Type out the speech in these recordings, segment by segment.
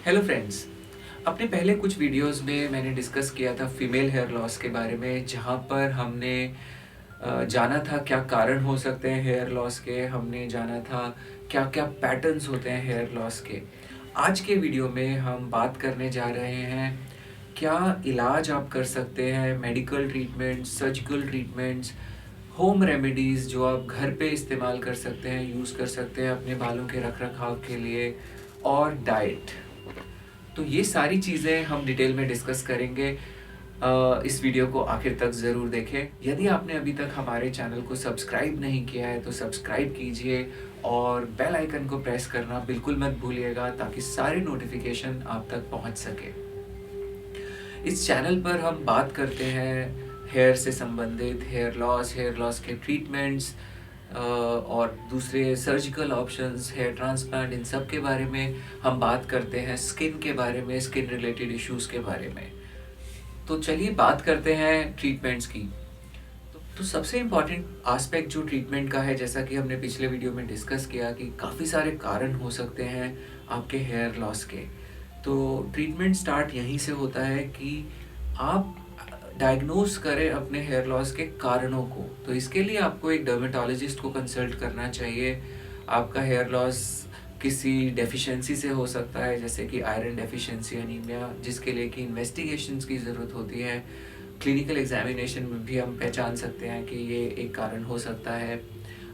Hello friends. अपने पहले कुछ वीडियोस में मैंने डिस्कस किया था फीमेल हेयर लॉस के बारे में, जहाँ पर हमने जाना था क्या कारण हो सकते हैं हेयर लॉस के। हमने जाना था क्या क्या पैटर्न्स होते हैं हेयर लॉस के। आज के वीडियो में हम बात करने जा रहे हैं क्या इलाज आप कर सकते हैं, medical treatments, surgical treatments, home remedies जो आप घर पे इस्तेमाल कर सकते हैं, यूज़ कर सकते हैं अपने बालों के रख रखाव के लिए, और डाइट। तो ये सारी चीज़ें हम डिटेल में डिस्कस करेंगे। इस वीडियो को आखिर तक ज़रूर देखें। यदि आपने अभी तक हमारे चैनल को सब्सक्राइब नहीं किया है तो सब्सक्राइब कीजिए और बेल आइकन को प्रेस करना बिल्कुल मत भूलिएगा, ताकि सारे नोटिफिकेशन आप तक पहुंच सके। इस चैनल पर हम बात करते हैं हेयर से संबंधित, हेयर लॉस के ट्रीटमेंट्स और दूसरे सर्जिकल ऑप्शंस, हेयर ट्रांसप्लांट, इन सब के बारे में हम बात करते हैं। स्किन के बारे में, स्किन रिलेटेड इश्यूज़ के बारे में। तो चलिए बात करते हैं ट्रीटमेंट्स की। तो सबसे इम्पॉर्टेंट आस्पेक्ट जो ट्रीटमेंट का है, जैसा कि हमने पिछले वीडियो में डिस्कस किया कि काफ़ी सारे कारण हो सकते हैं आपके हेयर लॉस के। तो ट्रीटमेंट स्टार्ट यहीं से होता है कि आप डायग्नोज करें अपने हेयर लॉस के कारणों को। तो इसके लिए आपको एक डर्मेटोलॉजिस्ट को कंसल्ट करना चाहिए। आपका हेयर लॉस किसी डेफिशिएंसी से हो सकता है, जैसे कि आयरन डेफिशिएंसी, अनीमिया, जिसके लिए कि इन्वेस्टिगेशंस की ज़रूरत होती है। क्लिनिकल एग्जामिनेशन में भी हम पहचान सकते हैं कि ये एक कारण हो सकता है।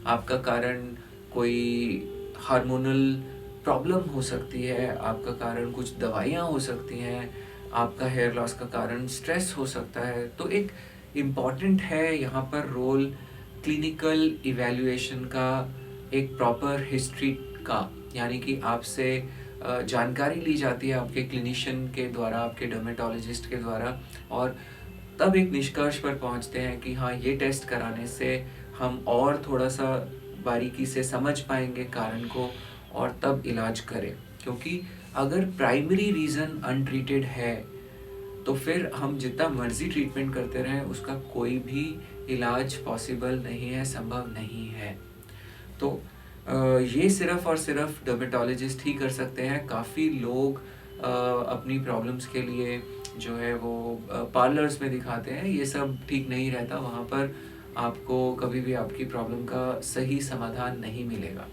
आपका कारण कोई हार्मोनल प्रॉब्लम हो सकती है, आपका कारण कुछ दवाइयाँ हो सकती हैं, आपका हेयर लॉस का कारण स्ट्रेस हो सकता है। तो एक इम्पॉर्टेंट है यहाँ पर रोल क्लिनिकल इवैल्यूएशन का, एक प्रॉपर हिस्ट्री का, यानी कि आपसे जानकारी ली जाती है आपके क्लिनिशियन के द्वारा, आपके डर्मेटोलॉजिस्ट के द्वारा, और तब एक निष्कर्ष पर पहुंचते हैं कि हाँ, ये टेस्ट कराने से हम और थोड़ा सा बारीकी से समझ पाएंगे कारण को, और तब इलाज करें। क्योंकि अगर प्राइमरी रीज़न अनट्रीटेड है तो फिर हम जितना मर्जी ट्रीटमेंट करते रहें, उसका कोई भी इलाज पॉसिबल नहीं है, संभव नहीं है। तो ये सिर्फ और सिर्फ डर्मेटोलॉजिस्ट ही कर सकते हैं। काफ़ी लोग अपनी प्रॉब्लम्स के लिए जो है वो पार्लर्स में दिखाते हैं। ये सब ठीक नहीं रहता, वहाँ पर आपको कभी भी आपकी प्रॉब्लम का सही समाधान नहीं मिलेगा।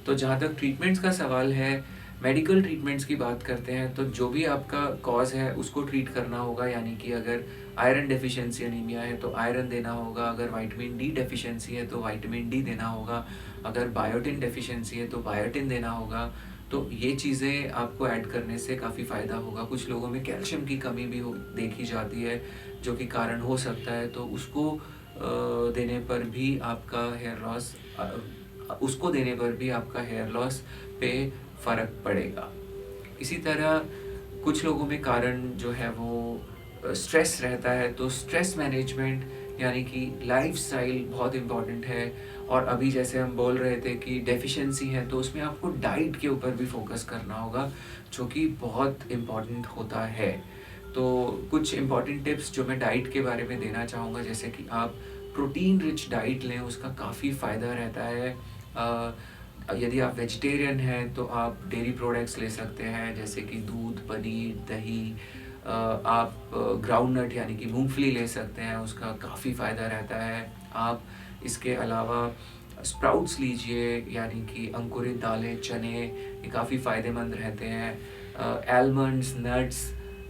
तो जहाँ तक ट्रीटमेंट्स का सवाल है, मेडिकल ट्रीटमेंट्स की बात करते हैं, तो जो भी आपका कॉज है उसको ट्रीट करना होगा। यानी कि अगर आयरन डेफिशिएंसी, अनीमिया है तो आयरन देना होगा, अगर विटामिन डी डेफिशिएंसी है तो विटामिन डी देना होगा, अगर बायोटिन डेफिशिएंसी है तो बायोटिन देना होगा। तो ये चीज़ें आपको ऐड करने से काफ़ी फ़ायदा होगा। कुछ लोगों में कैल्शियम की कमी भी देखी जाती है, जो कि कारण हो सकता है, तो उसको देने पर भी आपका हेयर लॉस उसको देने पर भी आपका हेयर लॉस पे फ़र्क पड़ेगा। इसी तरह कुछ लोगों में कारण जो है वो स्ट्रेस रहता है, तो स्ट्रेस मैनेजमेंट यानी कि लाइफस्टाइल बहुत इम्पॉर्टेंट है। और अभी जैसे हम बोल रहे थे कि डेफिशिएंसी है, तो उसमें आपको डाइट के ऊपर भी फोकस करना होगा, जो कि बहुत इम्पॉर्टेंट होता है। तो कुछ इम्पॉर्टेंट टिप्स जो मैं डाइट के बारे में देना चाहूँगा, जैसे कि आप प्रोटीन रिच डाइट लें, उसका काफ़ी फ़ायदा रहता है। यदि आप वेजिटेरियन हैं तो आप डेयरी प्रोडक्ट्स ले सकते हैं, जैसे कि दूध, पनीर, दही। आप ग्राउंडनट यानी कि मूंगफली ले सकते हैं, उसका काफ़ी फ़ायदा रहता है। आप इसके अलावा स्प्राउट्स लीजिए, यानी कि अंकुरित दालें, चने, ये काफ़ी फ़ायदेमंद रहते हैं। आलमंड्स, नट्स,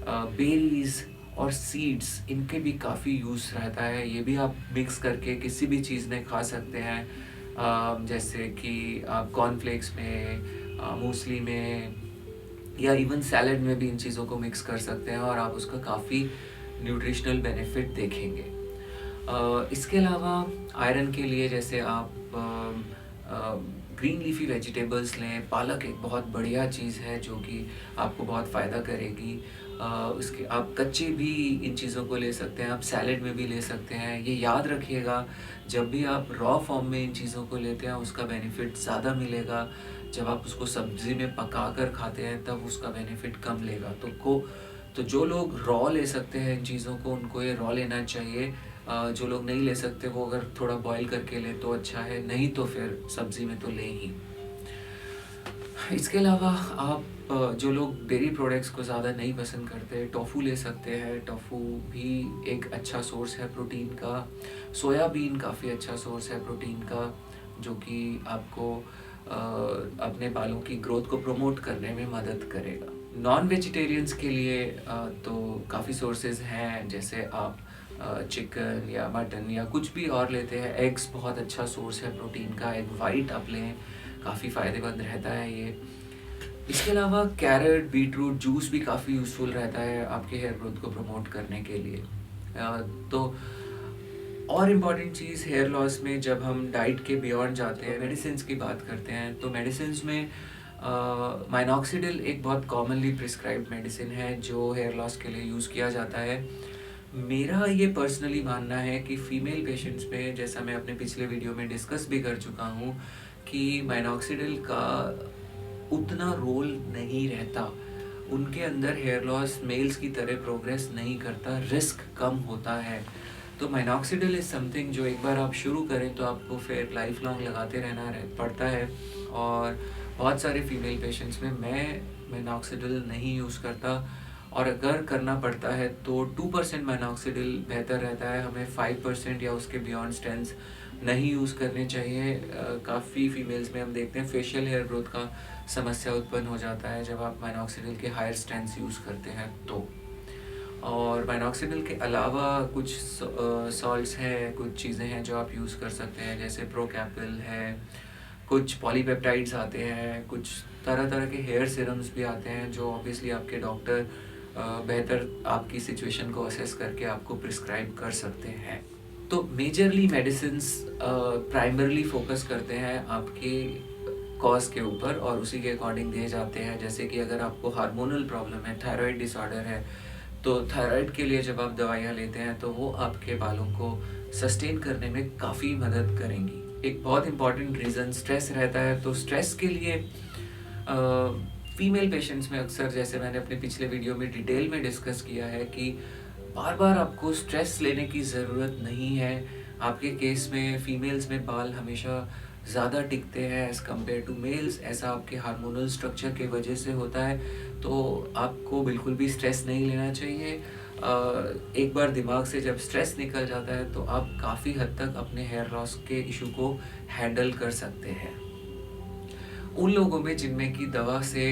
बेरीज़ और सीड्स, इनके भी काफ़ी यूज़ रहता है। ये भी आप मिक्स करके किसी भी चीज़ में खा सकते हैं, जैसे कि आप कॉर्नफ्लेक्स में, मूसली में, या इवन सैलड में भी इन चीज़ों को मिक्स कर सकते हैं, और आप उसका काफ़ी न्यूट्रिशनल बेनिफिट देखेंगे। इसके अलावा आयरन के लिए जैसे आप ग्रीन लीफी वेजिटेबल्स लें। पालक एक बहुत बढ़िया चीज़ है जो कि आपको बहुत फ़ायदा करेगी। उसके आप कच्चे भी इन चीज़ों को ले सकते हैं, आप सैलेड में भी ले सकते हैं। ये याद रखिएगा, जब भी आप रॉ फॉर्म में इन चीज़ों को लेते हैं उसका बेनिफिट ज़्यादा मिलेगा। जब आप उसको सब्ज़ी में पका कर खाते हैं तब उसका बेनिफिट कम लेगा। तो जो लोग रॉ ले सकते हैं इन चीज़ों को, उनको ये रॉ लेना चाहिए। जो लोग नहीं ले सकते वो अगर थोड़ा बॉईल करके लें तो अच्छा है, नहीं तो फिर सब्ज़ी में तो लें ही। इसके अलावा आप जो लोग डेयरी प्रोडक्ट्स को ज़्यादा नहीं पसंद करते, टोफू ले सकते हैं। टोफू भी एक अच्छा सोर्स है प्रोटीन का। सोयाबीन काफ़ी अच्छा सोर्स है प्रोटीन का, जो कि आपको अपने बालों की ग्रोथ को प्रमोट करने में मदद करेगा। नॉन वेजिटेरियंस के लिए तो काफ़ी सोर्सेज हैं, जैसे आप चिकन या मटन या कुछ भी और लेते हैं। एग्स बहुत अच्छा सोर्स है प्रोटीन का, एग वाइट आप लें, काफ़ी फ़ायदेमंद रहता है ये। इसके अलावा कैरेट, बीटरूट जूस भी काफ़ी यूज़फुल रहता है आपके हेयर ग्रोथ को प्रमोट करने के लिए। तो और इम्पॉर्टेंट चीज़ हेयर लॉस में, जब हम डाइट के बियॉन्ड जाते हैं, मेडिसिन्स की बात करते हैं, तो मेडिसिन्स में माइनॉक्सिडिल एक बहुत कॉमनली प्रिस्क्राइब्ड मेडिसिन है जो हेयर लॉस के लिए यूज़ किया जाता है। मेरा ये पर्सनली मानना है कि फ़ीमेल पेशेंट्स में, जैसा मैं अपने पिछले वीडियो में डिस्कस भी कर चुका हूँ, कि माइनॉक्सिडिल का उतना रोल नहीं रहता। उनके अंदर हेयर लॉस मेल्स की तरह प्रोग्रेस नहीं करता, रिस्क कम होता है। तो माइनॉक्सिडिल इज़ समथिंग जो एक बार आप शुरू करें तो आपको फिर लाइफ लॉन्ग लगाते रहना पड़ता है। और बहुत सारे फीमेल पेशेंट्स में मैं माइनॉक्सिडिल नहीं यूज़ करता, और अगर करना पड़ता है तो 2% माइनॉक्सिडिल बेहतर रहता है। हमें 5% या उसके बियॉन्ड स्टेंस नहीं यूज़ करने चाहिए। काफ़ी फीमेल्स में हम देखते हैं फेशियल हेयर ग्रोथ का समस्या उत्पन्न हो जाता है जब आप माइनॉक्सिडिल के हायर स्टेंस यूज़ करते हैं तो। और माइनॉक्सिडिल के अलावा कुछ सॉल्ट्स हैं, कुछ चीज़ें हैं जो आप यूज़ कर सकते हैं, जैसे प्रोकैपिल है, कुछ पॉलीपेप्टाइड्स आते हैं, कुछ तरह तरह के हेयर सीरम्स भी आते हैं जो ऑब्वियसली आपके डॉक्टर बेहतर आपकी सिचुएशन को असेस करके आपको प्रिस्क्राइब कर सकते हैं। तो मेजरली मेडिसिन्स प्राइमरली फोकस करते हैं आपके कॉज के ऊपर और उसी के अकॉर्डिंग दिए जाते हैं। जैसे कि अगर आपको हार्मोनल प्रॉब्लम है, थायराइड डिसऑर्डर है, तो थायराइड के लिए जब आप दवाइयाँ लेते हैं तो वो आपके बालों को सस्टेन करने में काफ़ी मदद करेंगी। एक बहुत इम्पॉर्टेंट रीज़न स्ट्रेस रहता है, तो स्ट्रेस के लिए फीमेल पेशेंट्स में अक्सर, जैसे मैंने अपने पिछले वीडियो में डिटेल में डिस्कस किया है, कि बार बार आपको स्ट्रेस लेने की ज़रूरत नहीं है। आपके केस में फीमेल्स में बाल हमेशा ज़्यादा टिकते हैं एज़ कम्पेयर टू मेल्स। ऐसा आपके हार्मोनल स्ट्रक्चर के वजह से होता है, तो आपको बिल्कुल भी स्ट्रेस नहीं लेना चाहिए। एक बार दिमाग से जब स्ट्रेस निकल जाता है तो आप काफ़ी हद तक अपने हेयर लॉस के इशू को हैंडल कर सकते हैं। उन लोगों में जिनमें कि दवा से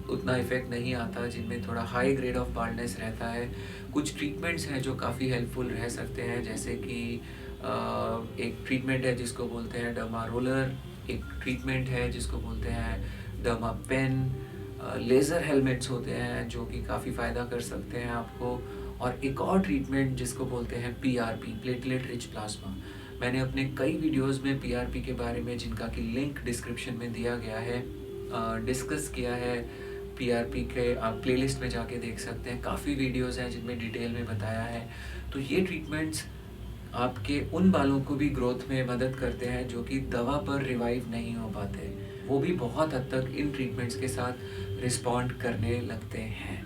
उतना इफ़ेक्ट नहीं आता, जिनमें थोड़ा हाई ग्रेड ऑफ बाल्डनेस रहता है, कुछ ट्रीटमेंट्स हैं जो काफ़ी हेल्पफुल रह सकते हैं। जैसे कि एक ट्रीटमेंट है जिसको बोलते हैं डर्मा रोलर, एक ट्रीटमेंट है जिसको बोलते हैं डर्मा पेन, लेज़र हेलमेट्स होते हैं जो कि काफ़ी फ़ायदा कर सकते हैं आपको, और एक और ट्रीटमेंट जिसको बोलते हैं पीआरपी, प्लेटलेट रिच प्लाज्मा। मैंने अपने कई वीडियोस में पीआरपी के बारे में, जिनका कि लिंक डिस्क्रिप्शन में दिया गया है, डिस्कस किया है। पीआरपी के आप प्लेलिस्ट में जाके देख सकते हैं, काफ़ी वीडियोस हैं जिनमें डिटेल में बताया है। तो ये ट्रीटमेंट्स आपके उन बालों को भी ग्रोथ में मदद करते हैं जो कि दवा पर रिवाइव नहीं हो पाते। वो भी बहुत हद तक इन ट्रीटमेंट्स के साथ रिस्पॉन्ड करने लगते हैं।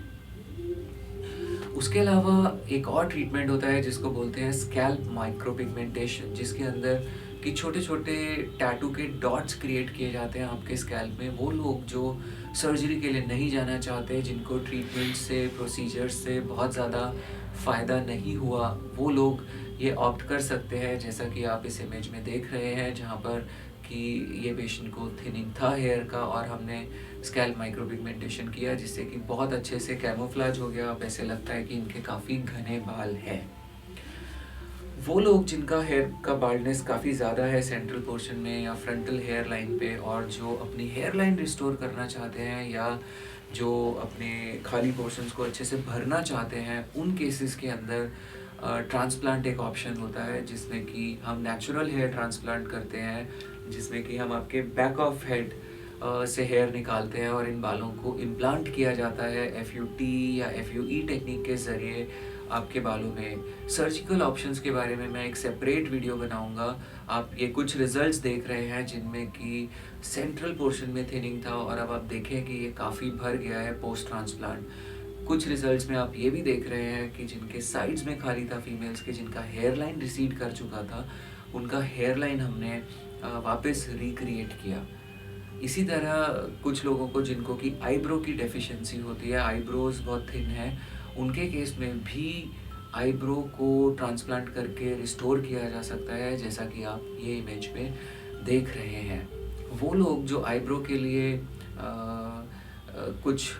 उसके अलावा एक और ट्रीटमेंट होता है जिसको बोलते हैं स्कैल्प माइक्रोपिगमेंटेशन, जिसके अंदर कि छोटे छोटे टैटू के डॉट्स क्रिएट किए जाते हैं आपके स्कैल्प में। वो लोग जो सर्जरी के लिए नहीं जाना चाहते, जिनको ट्रीटमेंट से, प्रोसीजर्स से बहुत ज़्यादा फ़ायदा नहीं हुआ, वो लोग ये ऑप्ट कर सकते हैं, जैसा कि आप इस इमेज में देख रहे हैं, जहाँ पर कि ये पेशेंट को थिनिंग था हेयर का और हमने स्कैल्प माइक्रोपिगमेंटेशन किया, जिससे कि बहुत अच्छे से कैमोफ्लेज हो गया। अब ऐसे लगता है कि इनके काफ़ी घने बाल हैं। वो लोग जिनका हेयर का बाल्डनेस काफ़ी ज़्यादा है सेंट्रल पोर्शन में या फ्रंटल हेयर लाइन पे, और जो अपनी हेयर लाइन रिस्टोर करना चाहते हैं या जो अपने खाली पोर्शंस को अच्छे से भरना चाहते हैं, उन केसेस के अंदर ट्रांसप्लांट एक ऑप्शन होता है, जिसमें कि हम नेचुरल हेयर ट्रांसप्लांट करते हैं, जिसमें कि हम आपके बैक ऑफ हेड से हेयर निकालते हैं और इन बालों को इम्प्लांट किया जाता है एफयूटी या एफयूई टेक्निक के ज़रिए आपके बालों में। सर्जिकल ऑप्शंस के बारे में मैं एक सेपरेट वीडियो बनाऊंगा। आप ये कुछ रिजल्ट्स देख रहे हैं जिनमें कि सेंट्रल पोर्शन में थिनिंग था और अब आप देखें कि ये काफ़ी भर गया है पोस्ट ट्रांसप्लांट। कुछ रिजल्ट्स में आप ये भी देख रहे हैं कि जिनके साइड्स में खाली था फीमेल्स के, जिनका हेयर लाइन रिसीड कर चुका था, उनका हेयर लाइन हमने वापस रिक्रिएट किया। इसी तरह कुछ लोगों को जिनको कि आईब्रो की डेफिशिएंसी होती है, आईब्रोज़ बहुत थिन है, उनके केस में भी आईब्रो को ट्रांसप्लांट करके रिस्टोर किया जा सकता है, जैसा कि आप ये इमेज में देख रहे हैं। वो लोग जो आईब्रो के लिए कुछ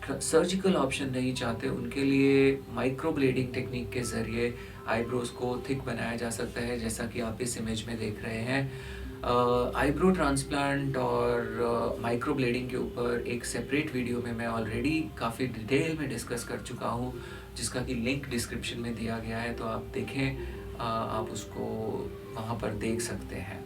सर्जिकल ऑप्शन नहीं चाहते, उनके लिए माइक्रो ब्लेडिंग टेक्निक के ज़रिए आईब्रोज़ को थिक बनाया जा सकता है, जैसा कि आप इस इमेज में देख रहे हैं। आईब्रो ट्रांसप्लांट और माइक्रो ब्लेडिंग के ऊपर एक सेपरेट वीडियो में मैं ऑलरेडी काफ़ी डिटेल में डिस्कस कर चुका हूँ, जिसका कि लिंक डिस्क्रिप्शन में दिया गया है, तो आप देखें, आप उसको वहाँ पर देख सकते हैं।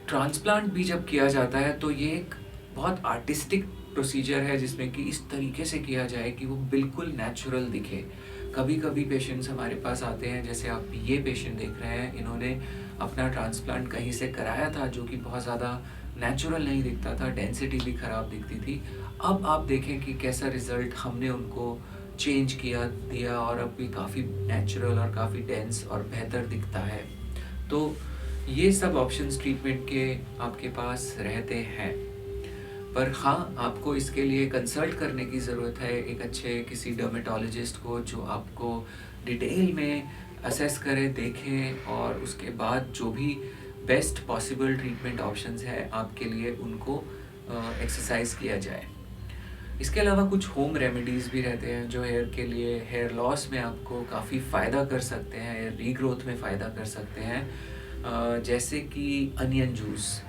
ट्रांसप्लांट भी जब किया जाता है तो ये एक बहुत आर्टिस्टिक प्रोसीजर है, जिसमें कि इस तरीके से किया जाए कि वो बिल्कुल नेचुरल दिखे। कभी कभी पेशेंट्स हमारे पास आते हैं, जैसे आप ये पेशेंट देख रहे हैं, इन्होंने अपना ट्रांसप्लांट कहीं से कराया था जो कि बहुत ज़्यादा नेचुरल नहीं दिखता था, डेंसिटी भी ख़राब दिखती थी। अब आप देखें कि कैसा रिज़ल्ट हमने उनको चेंज किया दिया, और अब भी काफ़ी नेचुरल और काफ़ी डेंस और बेहतर दिखता है। तो ये सब ऑप्शंस ट्रीटमेंट के आपके पास रहते हैं, पर हाँ, आपको इसके लिए कंसल्ट करने की ज़रूरत है एक अच्छे किसी डर्मेटोलॉजिस्ट को, जो आपको डिटेल में असेस करें, देखें, और उसके बाद जो भी बेस्ट पॉसिबल ट्रीटमेंट ऑप्शंस हैं आपके लिए, उनको एक्सरसाइज किया जाए। इसके अलावा कुछ होम रेमेडीज़ भी रहते हैं जो हेयर के लिए, हेयर लॉस में आपको काफ़ी फ़ायदा कर सकते हैं, हेयर रीग्रोथ में फ़ायदा कर सकते हैं। जैसे कि अनियन जूस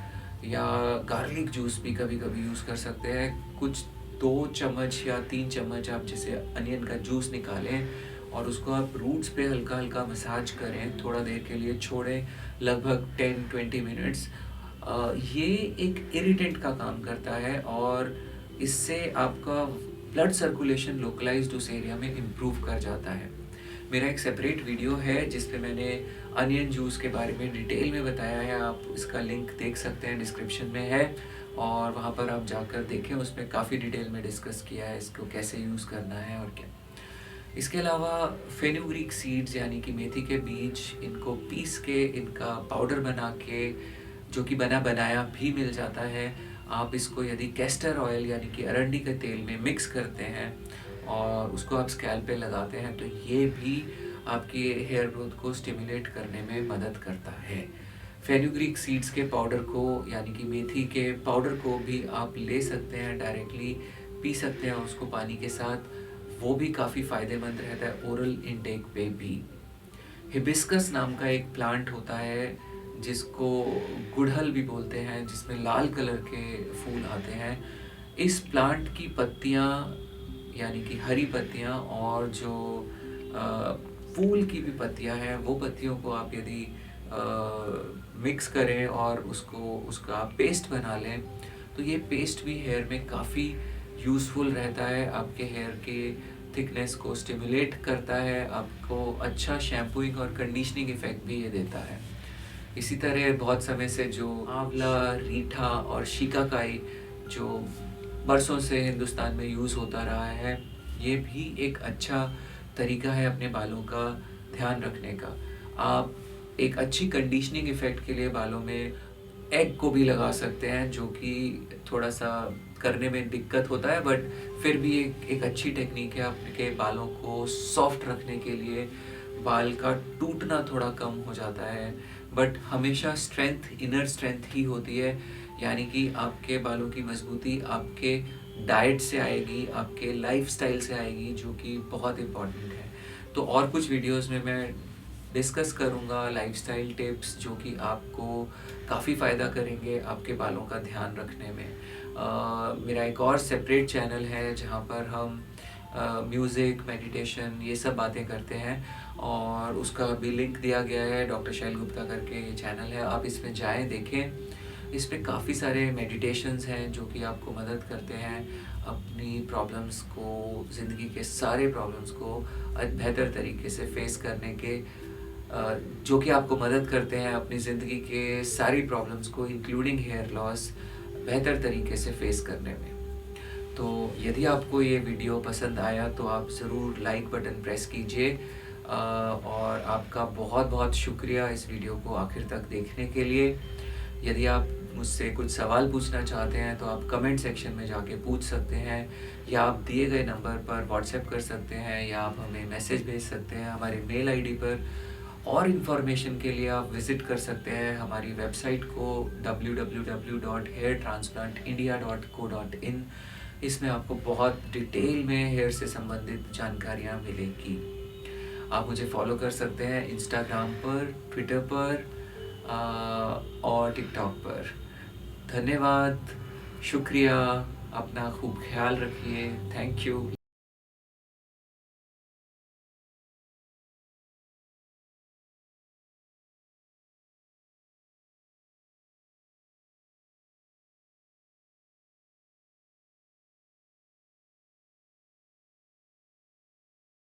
या गार्लिक जूस भी कभी कभी यूज़ कर सकते हैं। कुछ 2 चम्मच या 3 चम्मच आप जैसे अनियन का जूस निकालें और उसको आप रूट्स पे हल्का हल्का मसाज करें, थोड़ा देर के लिए छोड़ें, लगभग 10-20 मिनट्स। ये एक इरिटेंट का काम करता है, और इससे आपका ब्लड सर्कुलेशन लोकलाइज्ड उस एरिया में इम्प्रूव कर जाता है। मेरा एक सेपरेट वीडियो है जिस पे मैंने अनियन जूस के बारे में डिटेल में बताया है, आप इसका लिंक देख सकते हैं, डिस्क्रिप्शन में है, और वहाँ पर आप जाकर देखें, उसमें काफ़ी डिटेल में डिस्कस किया है इसको कैसे यूज़ करना है और क्या। इसके अलावा फेनुग्रीक सीड्स यानी कि मेथी के बीज, इनको पीस के इनका पाउडर बना के, जो कि बना बनाया भी मिल जाता है, आप इसको यदि कैस्टर ऑयल यानी कि अरंडी के तेल में मिक्स करते हैं और उसको आप स्कैल्प पे लगाते हैं, तो ये भी आपके हेयर ग्रोथ को स्टिमुलेट करने में मदद करता है। फेनुग्रीक सीड्स के पाउडर को यानी कि मेथी के पाउडर को भी आप ले सकते हैं, डायरेक्टली पी सकते हैं उसको पानी के साथ, वो भी काफ़ी फ़ायदेमंद रहता है ओरल इनटेक पे भी। हिबिस्कस नाम का एक प्लांट होता है जिसको गुड़हल भी बोलते हैं, जिसमें लाल कलर के फूल आते हैं। इस प्लांट की पत्तियाँ यानी कि हरी पत्तियाँ और जो फूल की भी पत्तियाँ हैं, वो पत्तियों को आप यदि मिक्स करें और उसका पेस्ट बना लें, तो ये पेस्ट भी हेयर में काफ़ी यूज़फुल रहता है, आपके हेयर के थिकनेस को स्टिमुलेट करता है, आपको अच्छा शैम्पूइंग और कंडीशनिंग इफ़ेक्ट भी ये देता है। इसी तरह बहुत समय से जो आंवला, रीठा और शिकाकाई जो बरसों से हिंदुस्तान में यूज़ होता रहा है, ये भी एक अच्छा तरीका है अपने बालों का ध्यान रखने का। आप एक अच्छी कंडीशनिंग इफ़ेक्ट के लिए बालों में एग को भी लगा सकते हैं, जो कि थोड़ा सा करने में दिक्कत होता है, बट फिर भी एक अच्छी टेक्निक है आपके बालों को सॉफ्ट रखने के लिए। बाल का टूटना थोड़ा कम हो जाता है, बट हमेशा स्ट्रेंथ, इनर स्ट्रेंथ ही होती है, यानी कि आपके बालों की मजबूती आपके डाइट से आएगी, आपके लाइफस्टाइल से आएगी, जो कि बहुत इम्पॉर्टेंट है। तो और कुछ वीडियोस में मैं डिस्कस करूँगा लाइफस्टाइल टिप्स, जो कि आपको काफ़ी फ़ायदा करेंगे आपके बालों का ध्यान रखने में। मेरा एक और सेपरेट चैनल है जहाँ पर हम म्यूज़िक, मेडिटेशन, ये सब बातें करते हैं, और उसका भी लिंक दिया गया है, डॉक्टर शैल गुप्ता करके ये चैनल है, आप इसमें जाएं, देखें। इस पे काफ़ी सारे मेडिटेशंस हैं जो कि आपको मदद करते हैं अपनी प्रॉब्लम्स को, ज़िंदगी के सारे प्रॉब्लम्स को बेहतर तरीके से फेस करने के, जो कि आपको मदद करते हैं अपनी ज़िंदगी के सारी प्रॉब्लम्स को, इंक्लूडिंग हेयर लॉस, बेहतर तरीके से फेस करने में। तो यदि आपको ये वीडियो पसंद आया तो आप ज़रूर लाइक बटन प्रेस कीजिए, और आपका बहुत बहुत शुक्रिया इस वीडियो को आखिर तक देखने के लिए। यदि आप मुझसे कुछ सवाल पूछना चाहते हैं तो आप कमेंट सेक्शन में जाके पूछ सकते हैं, या आप दिए गए नंबर पर व्हाट्सएप कर सकते हैं, या आप हमें मैसेज भेज सकते हैं हमारे मेल आईडी पर। और इन्फॉर्मेशन के लिए आप विज़िट कर सकते हैं हमारी वेबसाइट को www.hairtransplantindia.co.in। इसमें आपको बहुत डिटेल में हेयर से संबंधित जानकारियाँ मिलेंगी। आप मुझे फॉलो कर सकते हैं इंस्टाग्राम पर, ट्विटर पर और टिकटॉक पर। धन्यवाद, शुक्रिया, अपना खूब ख्याल रखिए। Thank you.